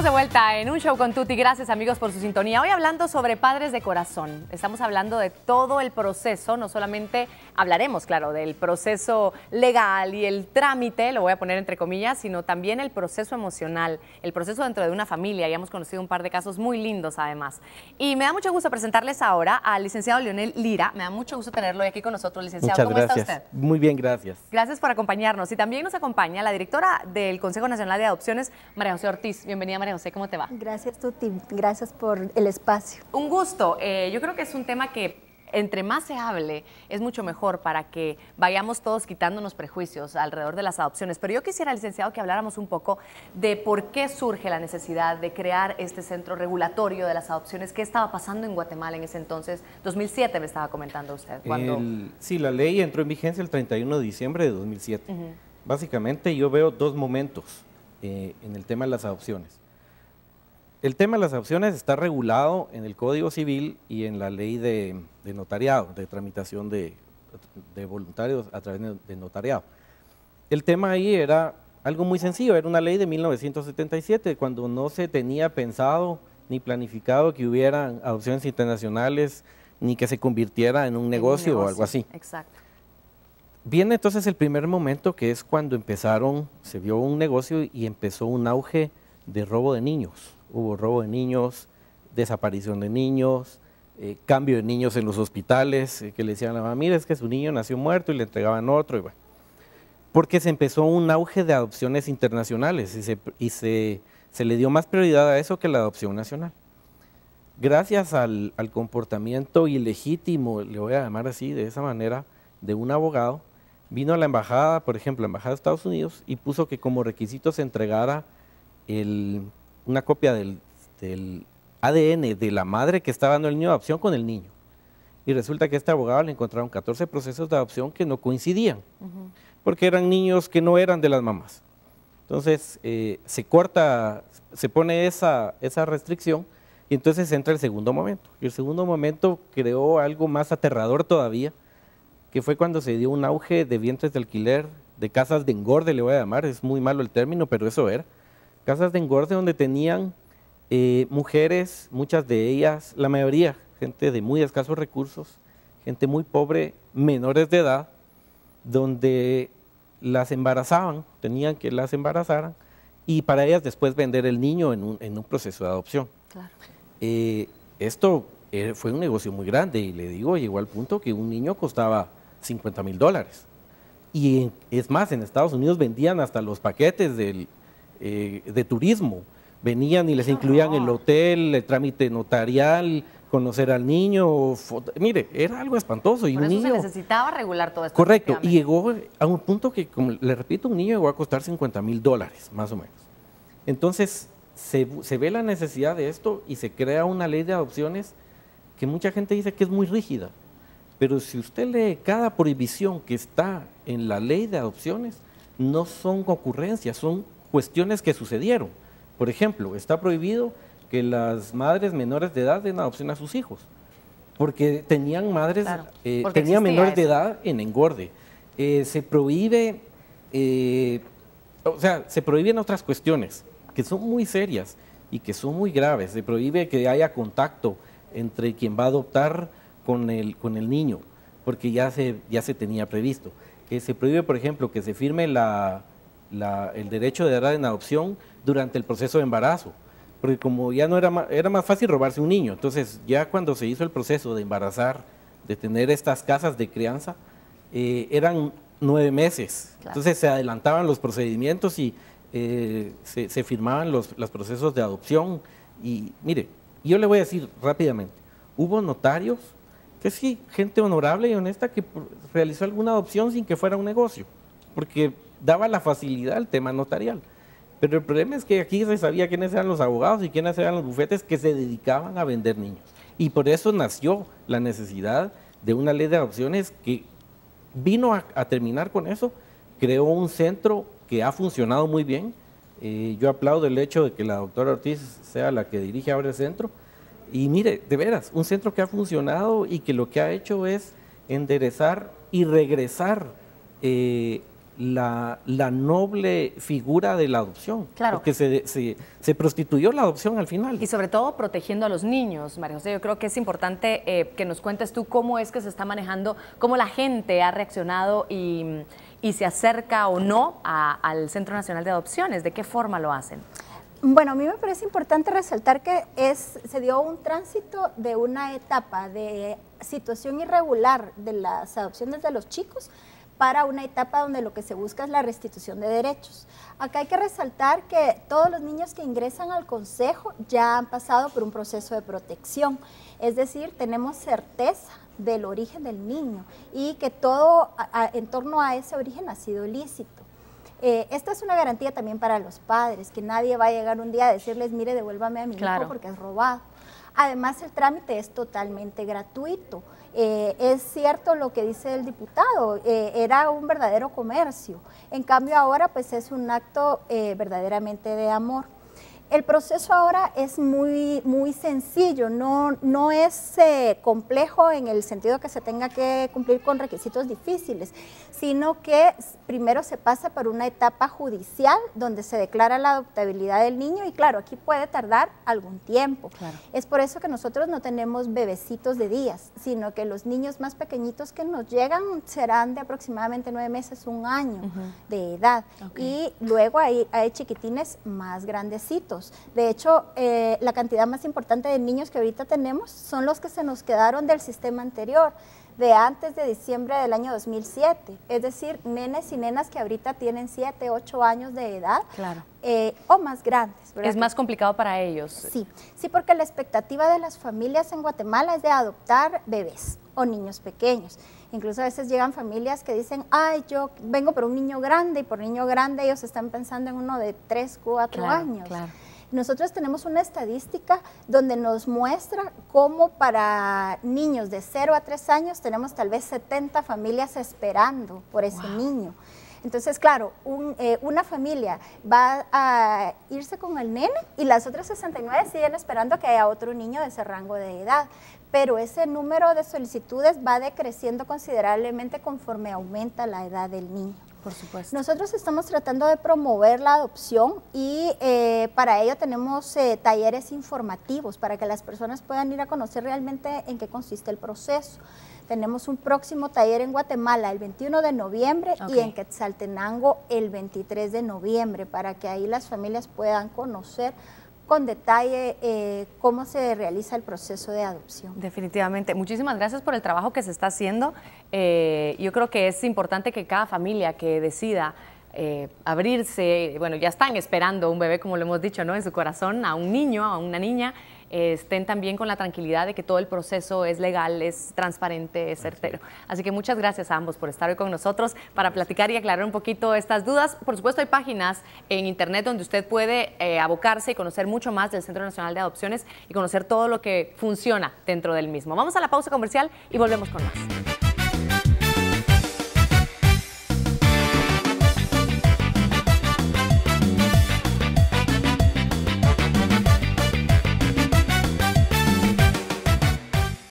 Estamos de vuelta en un show con Tuti. Gracias, amigos, por su sintonía. Hoy hablando sobre padres de corazón. Estamos hablando de todo el proceso, no solamente hablaremos, claro, del proceso legal y el trámite, lo voy a poner entre comillas, sino también el proceso emocional, el proceso dentro de una familia. Ya hemos conocido un par de casos muy lindos, además. Y me da mucho gusto presentarles ahora al licenciado Leonel Lira. Me da mucho gusto tenerlo aquí con nosotros, licenciado. Muchas ¿Cómo gracias. está usted? Muy bien, gracias. Gracias por acompañarnos. Y también nos acompaña la directora del Consejo Nacional de Adopciones, María José Ortiz. Bienvenida, María José, ¿cómo te va? Gracias, Tuti. Gracias por el espacio. Un gusto. Yo creo que es un tema que entre más se hable es mucho mejor para que vayamos todos quitándonos prejuicios alrededor de las adopciones. Pero yo quisiera, licenciado, que habláramos un poco de por qué surge la necesidad de crear este centro regulatorio de las adopciones. ¿Qué estaba pasando en Guatemala en ese entonces? 2007 me estaba comentando usted. Sí, la ley entró en vigencia el 31 de diciembre de 2007. Básicamente yo veo dos momentos en el tema de las adopciones. El tema de las adopciones está regulado en el Código Civil y en la ley de notariado, de tramitación de voluntarios a través de notariado. El tema ahí era algo muy sencillo, era una ley de 1977, cuando no se tenía pensado ni planificado que hubieran adopciones internacionales, ni que se convirtiera en un negocio o algo así. Exacto. Viene entonces el primer momento, que es cuando se vio un negocio y empezó un auge de robo de niños. Hubo robo de niños, desaparición de niños, cambio de niños en los hospitales, que le decían a la mamá, mira, es que su niño nació muerto y le entregaban otro. Y bueno, porque se empezó un auge de adopciones internacionales y se le dio más prioridad a eso que la adopción nacional. Gracias al comportamiento ilegítimo, le voy a llamar así, de esa manera, de un abogado, vino a la embajada, por ejemplo, la embajada de Estados Unidos, y puso que como requisito se entregara una copia del ADN de la madre que estaba dando el niño de adopción con el niño. Y resulta que a este abogado le encontraron 14 procesos de adopción que no coincidían, porque eran niños que no eran de las mamás. Entonces, se pone esa restricción, y entonces entra el segundo momento. Y el segundo momento creó algo más aterrador todavía, que fue cuando se dio un auge de vientres de alquiler, de casas de engorde, le voy a llamar, es muy malo el término, pero eso era. Casas de engorde donde tenían mujeres, muchas de ellas, la mayoría, gente de muy escasos recursos, gente muy pobre, menores de edad, donde las embarazaban, tenían que las embarazaran, y para ellas después vender el niño en un proceso de adopción. Claro. Esto fue un negocio muy grande, y le digo, llegó al punto que un niño costaba $50,000. Y es más, en Estados Unidos vendían hasta los paquetes de turismo, venían y les incluían el hotel, el trámite notarial, conocer al niño, mire, era algo espantoso. Y Por un eso niño, se necesitaba regular todo esto. correcto, y llegó a un punto que, como le repito, un niño llegó a costar $50,000, más o menos. Entonces, se ve la necesidad de esto y se crea una ley de adopciones que mucha gente dice que es muy rígida, pero si usted lee cada prohibición que está en la ley de adopciones, no son ocurrencias, son cuestiones que sucedieron. Por ejemplo, está prohibido que las madres menores de edad den adopción a sus hijos, porque tenían madres, Claro, tenían menores de eso. edad en engorde. Se prohíbe, se prohíben otras cuestiones que son muy serias y que son muy graves. Se prohíbe que haya contacto entre quien va a adoptar con el niño, porque ya se tenía previsto. Se prohíbe, por ejemplo, que se firme el derecho de dar en adopción durante el proceso de embarazo, porque como ya no era más fácil robarse un niño, entonces ya cuando se hizo el proceso de embarazar, de tener estas casas de crianza, eran 9 meses, claro. Entonces se adelantaban los procedimientos y se firmaban los procesos de adopción. Y mire, yo le voy a decir rápidamente, hubo notarios que sí, gente honorable y honesta que realizó alguna adopción sin que fuera un negocio, porque daba la facilidad al tema notarial. Pero el problema es que aquí se sabía quiénes eran los abogados y quiénes eran los bufetes que se dedicaban a vender niños. Y por eso nació la necesidad de una ley de adopciones que vino a terminar con eso, creó un centro que ha funcionado muy bien. Yo aplaudo el hecho de que la doctora Ortiz sea la que dirige ahora el centro. Y mire, de veras, un centro que ha funcionado y que lo que ha hecho es enderezar y regresar la noble figura de la adopción. Claro. Porque se prostituyó la adopción al final. Y sobre todo protegiendo a los niños, María José. Yo creo que es importante que nos cuentes tú cómo es que se está manejando, cómo la gente ha reaccionado y se acerca o no al Centro Nacional de Adopciones. ¿De qué forma lo hacen? Bueno, a mí me parece importante resaltar que se dio un tránsito de una etapa de situación irregular de las adopciones de los chicos para una etapa donde lo que se busca es la restitución de derechos. Acá hay que resaltar que todos los niños que ingresan al Consejo ya han pasado por un proceso de protección, es decir, tenemos certeza del origen del niño y que todo en torno a ese origen ha sido lícito. Esta es una garantía también para los padres, que nadie va a llegar un día a decirles, mire, devuélvame a mi hijo porque es robado. Además, el trámite es totalmente gratuito. Es cierto lo que dice el diputado, era un verdadero comercio. En cambio, ahora pues es un acto verdaderamente de amor. El proceso ahora es muy sencillo, no es complejo en el sentido que se tenga que cumplir con requisitos difíciles, sino que primero se pasa por una etapa judicial donde se declara la adoptabilidad del niño y claro, aquí puede tardar algún tiempo. Claro. Es por eso que nosotros no tenemos bebecitos de días, sino que los niños más pequeñitos que nos llegan serán de aproximadamente 9 meses, 1 año de edad. Y luego hay chiquitines más grandecitos. De hecho, la cantidad más importante de niños que ahorita tenemos son los que se nos quedaron del sistema anterior, de antes de diciembre del año 2007. Es decir, nenes y nenas que ahorita tienen 7, 8 años de edad o más grandes, ¿verdad? Es más complicado para ellos. Sí, porque la expectativa de las familias en Guatemala es de adoptar bebés o niños pequeños. Incluso a veces llegan familias que dicen, ay, yo vengo por un niño grande, y por niño grande ellos están pensando en uno de 3, 4 años. Claro. Nosotros tenemos una estadística donde nos muestra cómo para niños de 0 a 3 años tenemos tal vez 70 familias esperando por ese niño. Entonces, claro, una familia va a irse con el nene y las otras 69 siguen esperando que haya otro niño de ese rango de edad. Pero ese número de solicitudes va decreciendo considerablemente conforme aumenta la edad del niño. Por supuesto. Nosotros estamos tratando de promover la adopción y para ello tenemos talleres informativos para que las personas puedan ir a conocer realmente en qué consiste el proceso. Tenemos un próximo taller en Guatemala el 21 de noviembre y en Quetzaltenango el 23 de noviembre para que ahí las familias puedan conocer con detalle cómo se realiza el proceso de adopción. Definitivamente. Muchísimas gracias por el trabajo que se está haciendo. Yo creo que es importante que cada familia que decida abrirse, bueno, ya están esperando un bebé, como lo hemos dicho, ¿no? En su corazón, a un niño, a una niña, estén también con la tranquilidad de que todo el proceso es legal, es transparente, es certero. Así que muchas gracias a ambos por estar hoy con nosotros para platicar y aclarar un poquito estas dudas. Por supuesto, hay páginas en internet donde usted puede abocarse y conocer mucho más del Centro Nacional de Adopciones y conocer todo lo que funciona dentro del mismo. Vamos a la pausa comercial y volvemos con más.